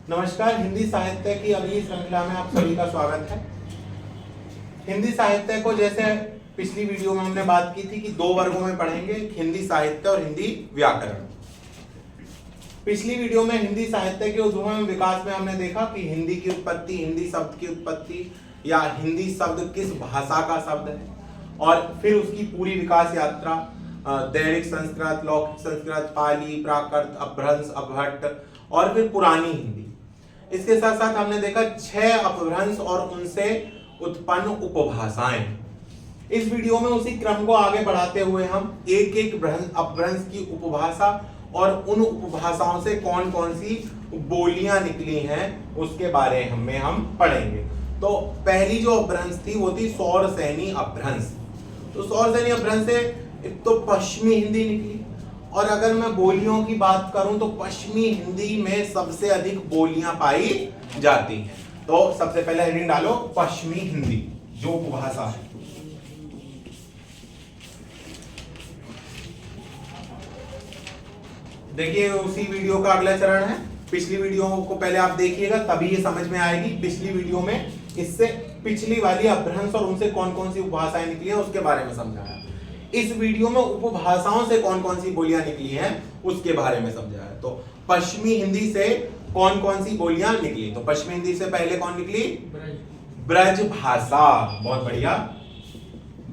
नमस्कार। हिंदी साहित्य की अगली श्रृंखला में आप सभी का स्वागत है। हिंदी साहित्य को जैसे पिछली वीडियो में हमने बात की थी कि दो वर्गों में पढ़ेंगे, हिंदी साहित्य और हिंदी व्याकरण। पिछली वीडियो में हिंदी साहित्य के उद्भव में विकास में हमने देखा कि हिंदी की उत्पत्ति, हिंदी शब्द की उत्पत्ति या हिंदी शब्द किस भाषा का शब्द है, और फिर उसकी पूरी विकास यात्रा दैनिक संस्कृत, लौकिक संस्कृत, पाली, प्राकृत, अपभ्रंश, अपभट्ट और फिर पुरानी हिंदी। इसके साथ साथ हमने देखा 6 अपभ्रंश और उनसे उत्पन्न उपभाषाएं। इस वीडियो में उसी क्रम को आगे बढ़ाते हुए हम एक एक अपभ्रंश की उपभाषा और उन उपभाषाओं से कौन कौन सी बोलियां निकली हैं उसके बारे में हम पढ़ेंगे। तो पहली जो अपभ्रंश थी वो थी सौरसेनी अपभ्रंश। तो सौरसेनी अपभ्रंश से एक तो पश्चिमी हिंदी निकली, और अगर मैं बोलियों की बात करूं तो पश्चिमी हिंदी में सबसे अधिक बोलियां पाई जाती हैं। तो सबसे पहले हेडिंग डालो पश्चिमी हिंदी जो उपभाषा है। देखिए उसी वीडियो का अगला चरण है। पिछली वीडियो को पहले आप देखिएगा तभी ये समझ में आएगी। पिछली वीडियो में इससे पिछली वाली अपभ्रंश और उनसे कौन कौन सी उपभाषाएं निकली है उसके बारे में समझाया। इस वीडियो में उपभाषाओं से कौन कौन सी बोलियां निकली हैं उसके बारे में समझाया। तो पश्चिमी हिंदी से कौन कौन सी बोलियां निकली, तो पश्चिमी हिंदी से पहले कौन निकली? ब्रज भाषा। बहुत बढ़िया,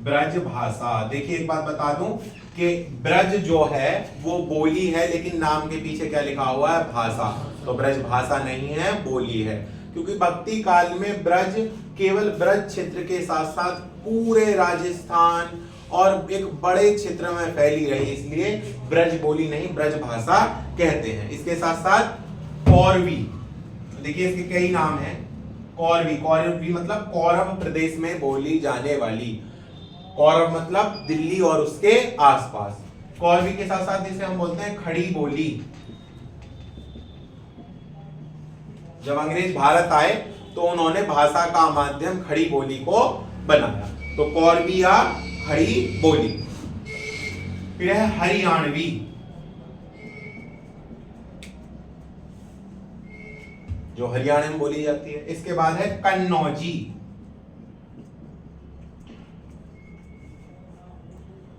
ब्रज भाषा। देखिए एक बात बता दूं कि ब्रज जो है वो बोली है, लेकिन नाम के पीछे क्या लिखा हुआ है? भाषा। तो ब्रज भाषा नहीं है, बोली है, क्योंकि भक्ति काल में ब्रज केवल ब्रज क्षेत्र के साथ साथ पूरे राजस्थान और एक बड़े क्षेत्र में फैली रही, इसलिए ब्रज बोली नहीं ब्रज भाषा कहते हैं। इसके साथ साथ कौरवी, देखिए इसके कई नाम हैं। कौरवी, कौरवी मतलब कौरव प्रदेश में बोली जाने वाली। कौरव मतलब दिल्ली और उसके आसपास। कौरवी के साथ साथ जिसे हम बोलते हैं खड़ी बोली। जब अंग्रेज भारत आए तो उन्होंने भाषा का माध्यम खड़ी बोली को बनाया। तो कौरवी या खड़ी बोली। फिर है हरियाणवी, जो हरियाणा में बोली जाती है। इसके बाद है कन्नौजी।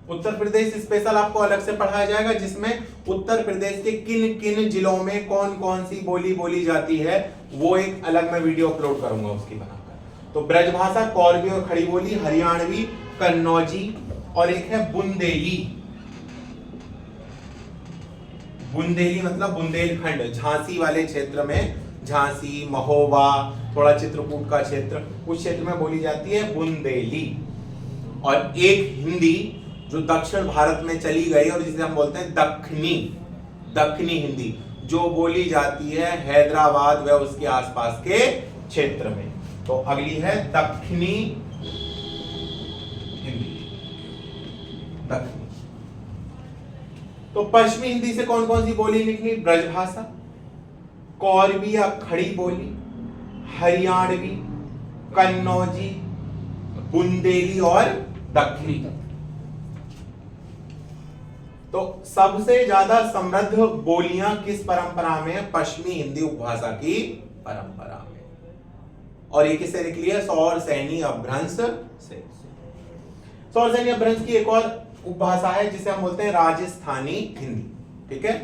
उत्तर प्रदेश स्पेशल आपको अलग से पढ़ाया जाएगा, जिसमें उत्तर प्रदेश के किन किन जिलों में कौन कौन सी बोली बोली जाती है वो एक अलग मैं वीडियो अपलोड करूंगा उसकी बनाकर। तो ब्रजभाषा, कौरवी और खड़ी बोली, हरियाणवी, कन्नौजी, और एक है बुंदेली। बुंदेली मतलब बुंदेलखंड, झांसी वाले क्षेत्र में, झांसी, महोबा, थोड़ा चित्रकूट का क्षेत्र, उस क्षेत्र में बोली जाती है बुंदेली। और एक हिंदी जो दक्षिण भारत में चली गई और जिसे हम बोलते हैं दक्षिणी, दक्षिणी हिंदी, जो बोली जाती है हैदराबाद व उसके आसपास के क्षेत्र में। तो अगली है दक्षिणी हिंदी, दक्षिणी। तो पश्चिमी हिंदी से कौन कौन सी बोली निकली? ब्रजभाषा, कौरवी या खड़ी बोली, हरियाणवी, कन्नौजी, बुंदेली और दक्षिणी। तो सबसे ज्यादा समृद्ध बोलियां किस परंपरा में है? पश्चिमी हिंदी उपभाषा की परंपरा में। और ये किससे निकली है? सौरसेनी अपभ्रंश से। सौरसेनी अपभ्रंश की एक और उपभाषा है जिसे हम बोलते हैं राजस्थानी हिंदी। ठीक है,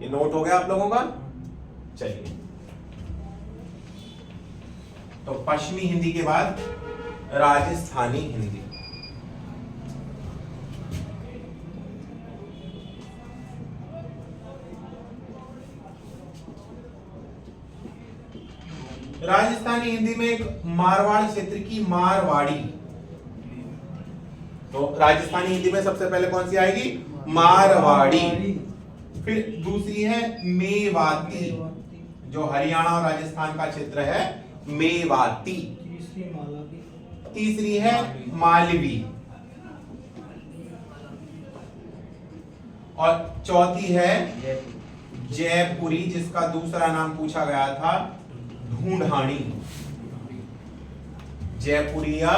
ये नोट हो गया आप लोगों का। चलिए, तो पश्चिमी हिंदी के बाद राजस्थानी हिंदी। राजस्थानी हिंदी में एक मारवाड़ क्षेत्र की मारवाड़ी। तो राजस्थानी हिंदी में सबसे पहले कौन सी आएगी? मारवाड़ी। फिर दूसरी है मेवाती, जो हरियाणा और राजस्थान का क्षेत्र है, मेवाती। तीसरी है मालवी, और चौथी है जयपुरी, जिसका दूसरा नाम पूछा गया था ढूंढानी। जयपुरी या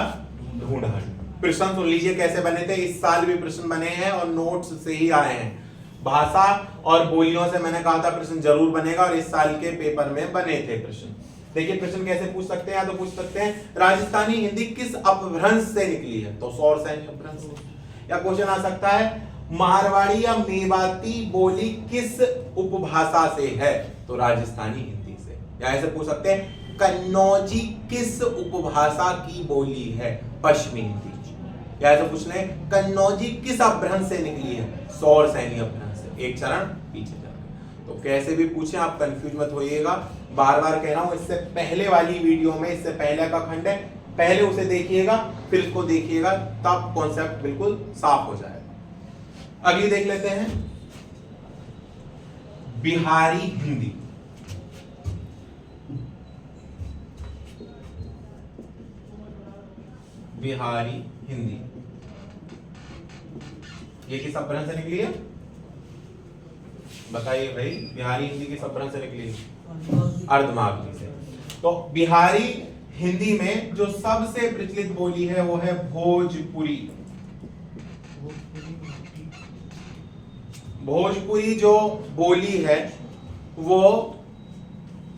ढूंढानी। प्रश्न सुन लीजिए कैसे बने थे। इस साल भी प्रश्न बने हैं और नोट्स से ही आए हैं। भाषा और बोलियों से मैंने कहा था प्रश्न जरूर बनेगा और इस साल के पेपर में बने थे प्रश्न। देखिए प्रश्न कैसे पूछ सकते हैं, या तो पूछ सकते हैं राजस्थानी हिंदी किस अपभ्रंश से निकली है, तो सौर सैन्य अपभ्रंश से। या क्वेश्चन आ सकता है मारवाड़ी या मेवाती बोली किस उपभाषा से है, तो राजस्थानी हिंदी से। या ऐसे पूछ सकते हैं कन्नौजी किस उपभाषा की बोली है, पश्चिमी हिंदी। या ऐसे पूछ ले कन्नौजी किस अपभ्रंश से निकली है, सौर सैन्य अपभ्रंश से। एक चरण पीछे चरण। तो कैसे भी पूछे आप कंफ्यूज मत होइएगा, बार बार कह रहा हूं, इससे पहले वाली वीडियो में इससे पहले का खंड है, पहले उसे देखिएगा फिर इसको देखिएगा, तब कॉन्सेप्ट बिल्कुल साफ हो जाएगा। अगली देख लेते हैं बिहारी हिंदी। बिहारी हिंदी ये किस अपभ्रंश से निकली है, बताइए भाई। बिहारी हिंदी किस अपभ्रंश से निकली है, अर्धमागधी से। तो बिहारी हिंदी में जो सबसे प्रचलित बोली है वो है भोजपुरी। भोजपुरी जो बोली है वो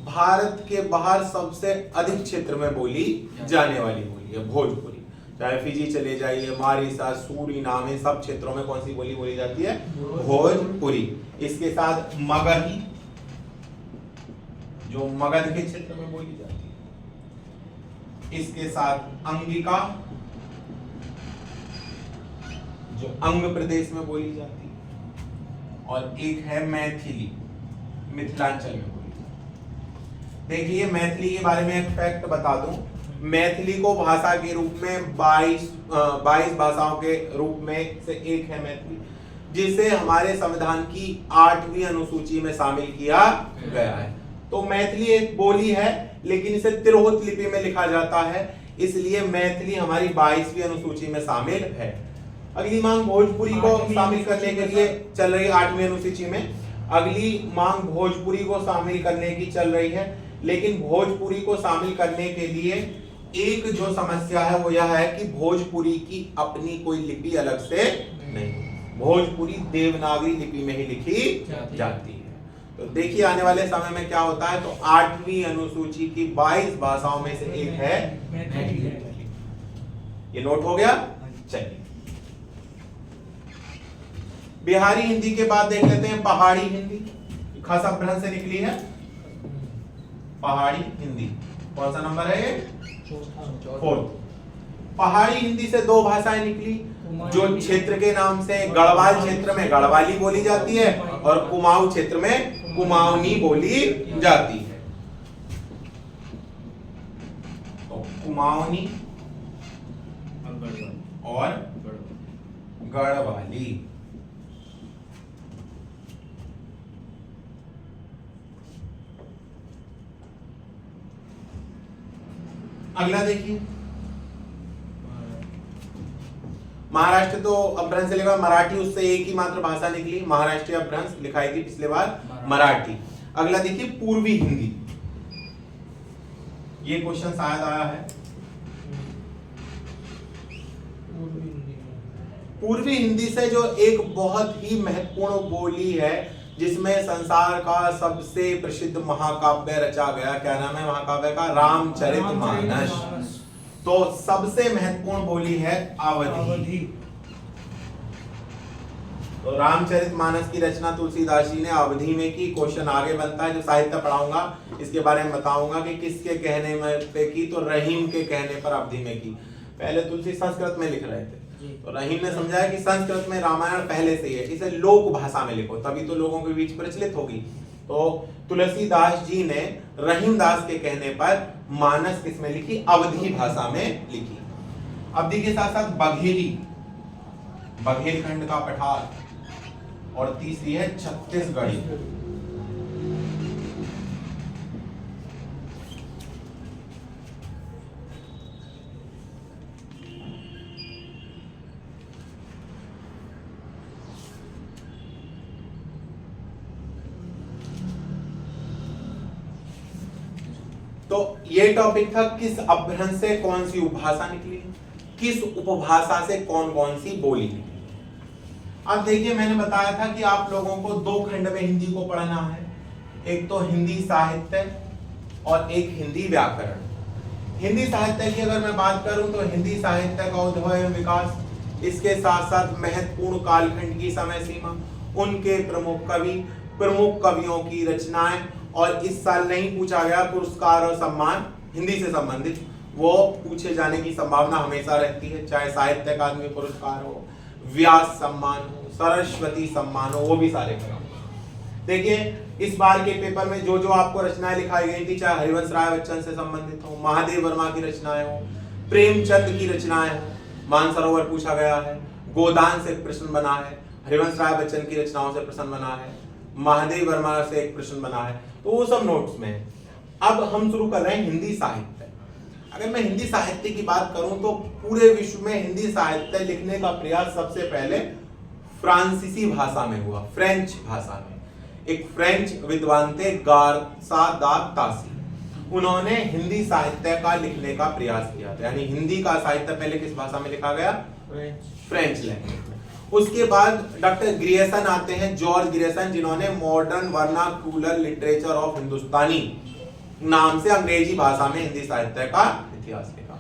भारत के बाहर सबसे अधिक क्षेत्र में बोली जाने वाली बोली है भोजपुरी। चाहे फिजी चले जाइए, मॉरिशस, सूरीनाम, सब क्षेत्रों में कौन सी बोली बोली जाती है, भोजपुरी। इसके साथ मगही जो मगध के क्षेत्र में बोली जाती है, इसके साथ अंगिका जो अंग प्रदेश में बोली जाती है, और एक है मैथिली, मिथिलांचल में बोली जाती है। देखिए मैथिली के बारे में एक फैक्ट बता दूं, मैथिली को भाषा के रूप में 22 भाषाओं के रूप में से एक है मैथिली, जिसे हमारे संविधान की 8वीं अनुसूची में शामिल किया गया है। तो मैथिली एक बोली है लेकिन इसे तिरहुत लिपि में लिखा जाता है, इसलिए मैथिली हमारी 22वीं अनुसूची में शामिल है। अगली मांग भोजपुरी को शामिल करने के लिए चल रही है 8वीं अनुसूची में। अगली मांग भोजपुरी को शामिल करने की चल रही है, लेकिन भोजपुरी को शामिल करने के लिए एक जो समस्या है वो यह है कि भोजपुरी की अपनी कोई लिपि अलग से नहीं, भोजपुरी देवनागरी लिपि में ही लिखी जाती है। तो देखिए आने वाले समय में क्या होता है, तो 8वीं अनुसूची की 22 भाषाओं में से एक है मैथिली। ये नोट हो गया। चलिए बिहारी हिंदी के बाद देख लेते हैं पहाड़ी हिंदी। खास अपभ्रंश से निकली है पहाड़ी हिंदी। कौन सा नंबर है ये, 4th। पहाड़ी हिंदी से 2 भाषाएं निकली, जो क्षेत्र के नाम से गढ़वाल क्षेत्र में गढ़वाली बोली जाती है और कुमाऊं क्षेत्र में कुमाऊनी बोली जाती है। तो कुमाऊनी और गढ़वाली। अगला देखिए महाराष्ट्र, तो अपभ्रंश से लिखा मराठी, उससे एक ही मात्र भाषा निकली, महाराष्ट्रीय अपभ्रंश लिखाई थी पिछले बार मराठी। अगला देखिए पूर्वी हिंदी। ये क्वेश्चन शायद आया है। पूर्वी हिंदी से जो एक बहुत ही महत्वपूर्ण बोली है, जिसमें संसार का सबसे प्रसिद्ध महाकाव्य रचा गया, क्या नाम है महाकाव्य का, रामचरितमानस। तो सबसे महत्वपूर्ण बोली है अवधी। तो रामचरितमानस की रचना तुलसीदास जी ने अवधी में की। क्वेश्चन आगे बनता है, जो साहित्य पढ़ाऊंगा इसके बारे में बताऊंगा कि किसके कहने में पे की, तो रहीम के कहने पर अवधी में की। पहले तुलसी संस्कृत में लिख रहे थे, तो रहीम ने समझाया कि संस्कृत में रामायण पहले से ही है, इसे लोक भाषा में लिखो, तभी तो लोगों के बीच प्रचलित होगी। तो तुलसीदास जी ने रहीम दास के कहने पर मानस किसमें लिखी, अवधी भाषा में लिखी। अवधी के साथ साथ बघेली, बघेलखंड का पठार, और तीसरी है छत्तीसगढ़ी। तो ये टॉपिक था किस अपभ्रंश से कौन सी उपभाषा निकली, किस उपभाषा से कौन कौन सी बोली निकली। अब देखिए मैंने बताया था कि आप लोगों को दो खंड में हिंदी को पढ़ना है, एक तो हिंदी साहित्य और एक हिंदी व्याकरण। हिंदी साहित्य की अगर मैं बात करूं तो हिंदी साहित्य का उद्भव एवं विकास, इसके साथ साथ महत्वपूर्ण कालखंड की समय सीमा, उनके प्रमुख कवियों की रचनाएं, और इस साल नहीं पूछा गया पुरस्कार और सम्मान हिंदी से संबंधित, वो पूछे जाने की संभावना हमेशा रहती है, चाहे साहित्य अकादमी पुरस्कार हो, व्यास सम्मान हो, सरस्वती सम्मान हो, वो भी सारे कराऊंगा। देखिए इस बार के पेपर में जो जो आपको रचनाएं लिखाई गई थी, चाहे हरिवंश राय बच्चन से संबंधित हो, महादेव वर्मा की रचनाएं हो, प्रेमचंद की रचनाएं हो, मानसरोवर पूछा गया है, गोदान से एक प्रश्न बना है, हरिवंश राय बच्चन की रचनाओं से प्रश्न बना है, महादेव वर्मा से एक प्रश्न बना है, तो वो सब नोट्स में है। अब हम शुरू कर रहे हैं हिंदी साहित्य। अगर मैं हिंदी साहित्य की बात करूं तो पूरे विश्व में हिंदी साहित्य लिखने का प्रयास सबसे पहले फ्रांसीसी भाषा में हुआ, फ्रेंच भाषा में। एक फ्रेंच विद्वान थे गारसा दा तासी, उन्होंने हिंदी साहित्य का लिखने का प्रयास किया था, यानी हिंदी का साहित्य पहले किस भाषा में लिखा गया? फ्रेंच लैंग्वेज में। उसके बाद डॉक्टर ग्रियर्सन आते हैं, जॉर्ज ग्रियर्सन, जिन्होंने मॉडर्न वर्नाक्यूलर लिटरेचर ऑफ हिंदुस्तानी नाम से अंग्रेजी भाषा में हिंदी साहित्य का इतिहास लिखा।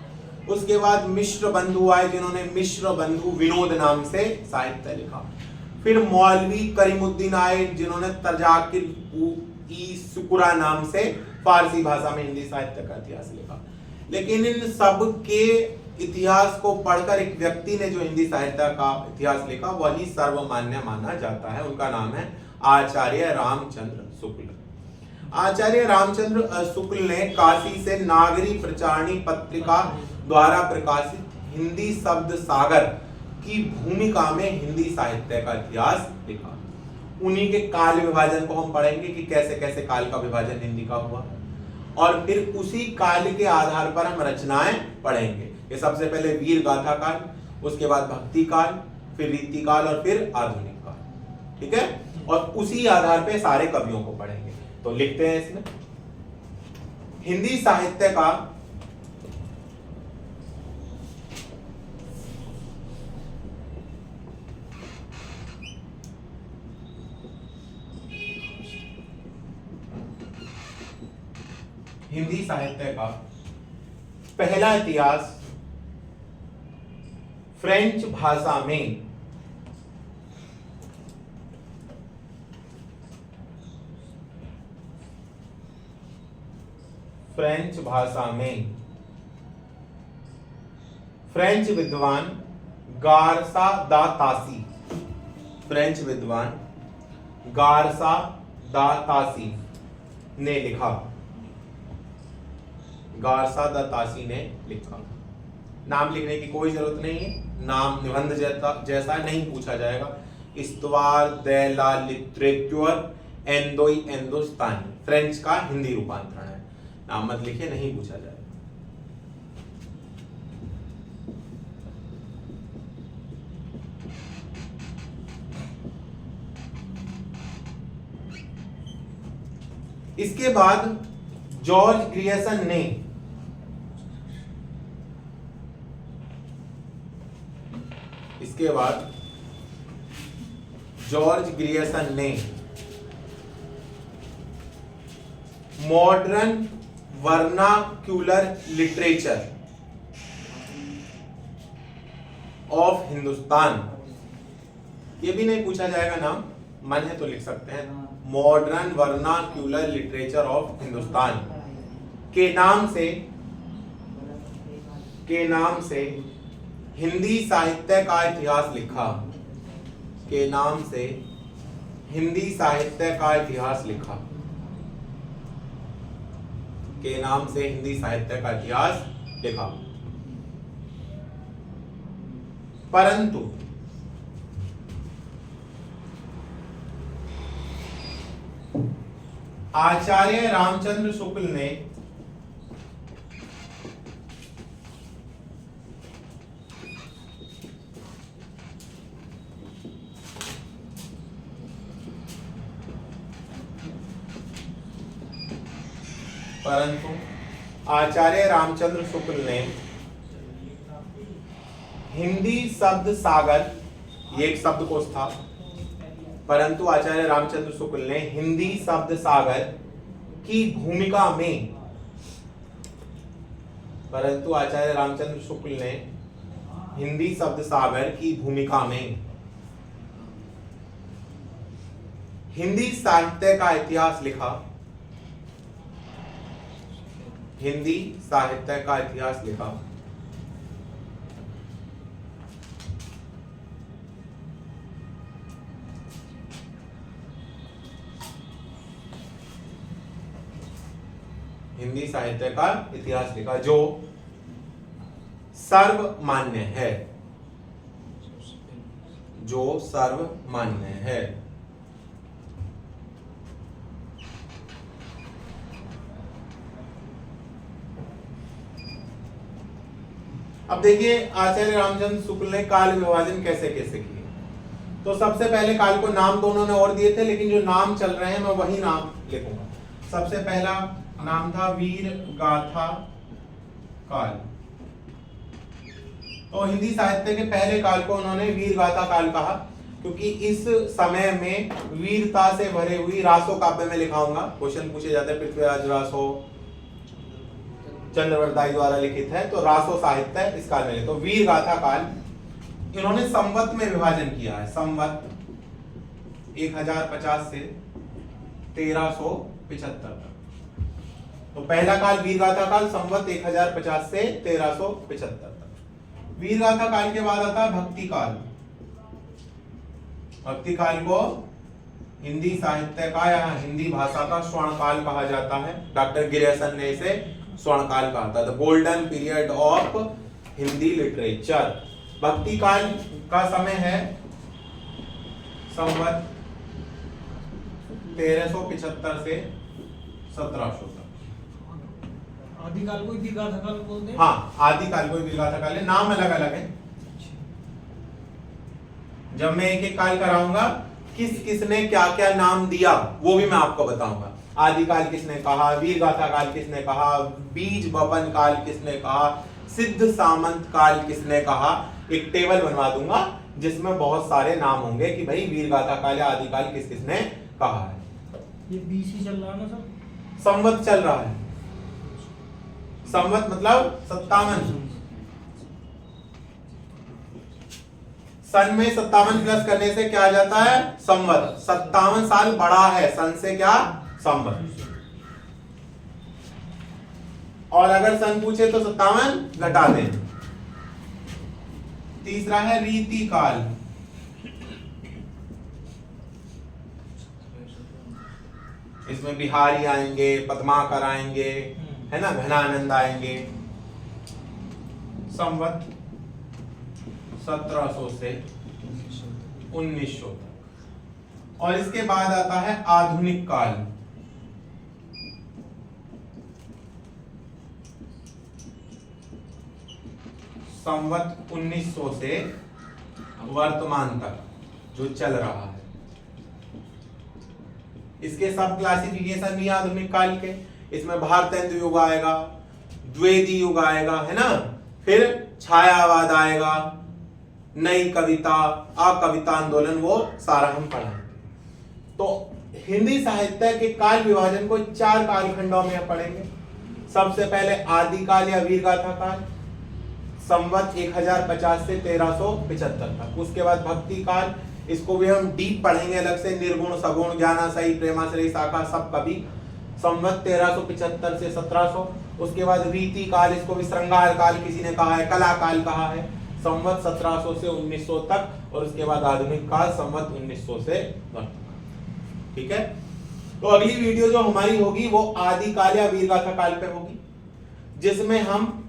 उसके बाद मिश्र बंधु आए, जिन्होंने मिश्र बंधु विनोद नाम से साहित्य लिखा। फिर मौलवी करीमुद्दीन आए, जिन्होंने तजाकिर-इ-शुकुरा नाम से फारसी भाषा में हिंदी साहित्य का इतिहास लिखा। लेकिन इन सब के इतिहास को पढ़कर एक व्यक्ति ने जो हिंदी साहित्य का इतिहास लिखा वही सर्वमान्य माना जाता है, उनका नाम है आचार्य रामचंद्र शुक्ल। आचार्य रामचंद्र शुक्ल ने काशी से नागरी प्रचारणी पत्रिका द्वारा प्रकाशित हिंदी शब्द सागर की भूमिका में हिंदी साहित्य का इतिहास लिखा। उन्हीं के काल विभाजन को हम पढ़ेंगे कि कैसे कैसे काल का विभाजन हिंदी का हुआ, और फिर उसी काल के आधार पर हम रचनाएं पढ़ेंगे। ये सबसे पहले वीर गाथा काल, उसके बाद भक्ति काल, फिर रीति काल और फिर आधुनिक काल, ठीक है। और उसी आधार पे सारे कवियों को पढ़ेंगे। तो लिखते हैं इसमें, हिंदी साहित्य का पहला इतिहास फ्रेंच भाषा में फ्रेंच विद्वान गारसा दा तासी ने लिखा। गारसा दा तासी ने लिखा। नाम लिखने की कोई जरूरत नहीं है, नाम निबंध जैसा नहीं पूछा जाएगा। इस्तवार दे ला लिटरेचर हिंदुस्तानी, फ्रेंच का हिंदी रूपांतरण है। नाम मत लिखिए, नहीं पूछा जाएगा। इसके बाद जॉर्ज ग्रियर्सन ने modern vernacular literature of Hindustan, ये भी नहीं पूछा जाएगा नाम, मन है तो लिख सकते हैं, modern vernacular literature of Hindustan के नाम से हिंदी साहित्य का इतिहास लिखा। के नाम से हिंदी साहित्य का इतिहास लिखा। के नाम से हिंदी साहित्य का इतिहास लिखा। परंतु आचार्य रामचंद्र शुक्ल ने हिंदी शब्द सागर ये एक शब्दकोश था, परंतु आचार्य रामचंद्र शुक्ल ने हिंदी शब्द सागर की भूमिका में, परंतु आचार्य रामचंद्र शुक्ल ने हिंदी शब्द सागर की भूमिका में हिंदी साहित्य का इतिहास लिखा, हिंदी साहित्य का इतिहास लिखा। हिंदी साहित्य का इतिहास लिखा जो सर्वमान्य है, जो सर्वमान्य है। अब देखिए आचार्य रामचंद्र शुक्ल ने काल विभाजन कैसे कैसे किए। तो सबसे पहले काल को नाम तो उन्होंने और दिए थे, लेकिन जो नाम चल रहे हैं मैं वही नाम लिखूंगा। सबसे पहला नाम था वीर गाथा काल। तो हिंदी साहित्य के पहले काल को उन्होंने वीर गाथा काल कहा, क्योंकि इस समय में वीरता से भरे हुई रासो काव्य में लिखाऊंगा। क्वेश्चन पूछे जाते हैं पृथ्वीराज रासो चंद्रवरदाई द्वारा लिखित है, तो रासो साहित्य इस काल में। तो वीर गाथा काल इन्होंने संवत में विभाजन किया है। संवत 1050 से 1375 तक। तो पहला काल वीर गाथा काल, संवत 1050 से 1375 तक। वीर गाथा काल के बाद आता है भक्ति काल। भक्ति काल को हिंदी साहित्य का या हिंदी भाषा का स्वर्ण काल कहा जाता है। डॉक्टर गिरियसन ने इसे स्वर्ण काल कहा था, the golden period of Hindi literature. भक्ति काल का समय है संवत 1375 से 1700 तक। आदिकाल को वीर गाथा काल बोलते हैं। हाँ, आदिकाल को वीर गाथा काल है, नाम अलग अलग है। जब मैं एक एक काल कराऊंगा किस किसने क्या क्या नाम दिया वो भी मैं आपको बताऊंगा। आदिकाल किसने कहा, वीर गाथा काल किसने कहा, बीज बपन काल किसने कहा, सिद्ध सामंत काल किसने कहा। एक टेबल बनवा दूंगा जिसमें बहुत सारे नाम होंगे कि भाई वीर गाथा काल या आदिकाल किस किसने कहा है। ये बीसी चल रहा है ना सर? संवत चल रहा है। संवत मतलब 57। सन में 57 प्लस करने से क्या आ जाता है? संवत। 57 साल बड़ा है सन से, क्या? संवत। और अगर सन पूछे तो 57 घटा दें। तीसरा है रीति काल। इसमें बिहारी आएंगे, पद्माकर आएंगे, है ना, घनानंद आएंगे। संवत 1700 से 1900 तक। और इसके बाद आता है आधुनिक काल। संवत 1900 से वर्तमान तक जो चल रहा है। इसके सब क्लासिफिकेशन भी आधुनिक काल के। इसमें भारतेंदु युग आएगा, द्विवेदी युग आएगा, है ना, फिर छायावाद आएगा, नई कविता, अकविता आंदोलन, वो सारा हम पढ़ेंगे। तो हिंदी साहित्य के काल विभाजन को 4 कालखंडों में पढ़ेंगे। सबसे पहले आदिकाल या वीरगाथा काल, संवत 1050 से 1375 तक। उसके बाद भक्ति काल, इसको भी हम डीप पढ़ेंगे अलग से, निर्गुण, सगुण, ज्ञानाश्रयी, प्रेमाश्रयी, शाखा, सब कवि, संवत 1375 से 1700। उसके बाद रीति काल, इसको भी श्रृंगार काल किसी ने कहा है, कला काल कहा है, संवत 1700 से 1900 तक। और उसके बाद आधुनिक काल संवत 1900 से वर्तमान। ठीक है, तो अगली वीडियो जो हमारी होगी वो आदिकाल या वीरगाथा काल पे होगी, जिसमें हम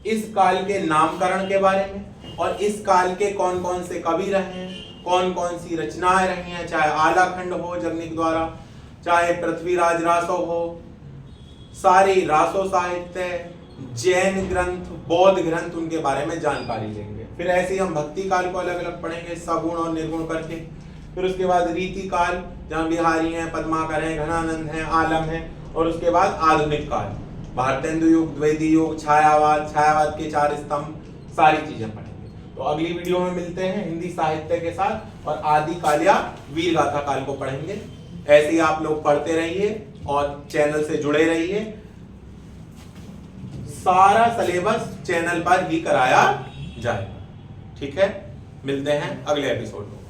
इस काल के नामकरण के बारे में और इस काल के कौन कौन से कवि रहे हैं, कौन कौन सी रचनाएं रही हैं, चाहे आलाखंड हो जगनिक द्वारा, चाहे पृथ्वीराज रासो हो, सारी रासो साहित्य, जैन ग्रंथ, बौद्ध ग्रंथ, उनके बारे में जानकारी लेंगे। फिर ऐसे ही हम भक्ति काल को अलग अलग पढ़ेंगे, सगुण और निर्गुण करके। फिर उसके बाद रीति काल, जहाँ बिहारी हैं, पद्माकर हैं, घनानंद हैं, आलम हैं। और उसके बाद आधुनिक काल, भारतेंदु युग, द्विवेदी युग, छायावाद, छायावाद के 4 स्तंभ, सारी चीजें पढ़ेंगे। तो अगली वीडियो में मिलते हैं हिंदी साहित्य के साथ और आदि काल या वीर गाथा काल को पढ़ेंगे। ऐसे ही आप लोग पढ़ते रहिए और चैनल से जुड़े रहिए। सारा सिलेबस चैनल पर ही कराया जाएगा। ठीक है, मिलते हैं अगले एपिसोड में।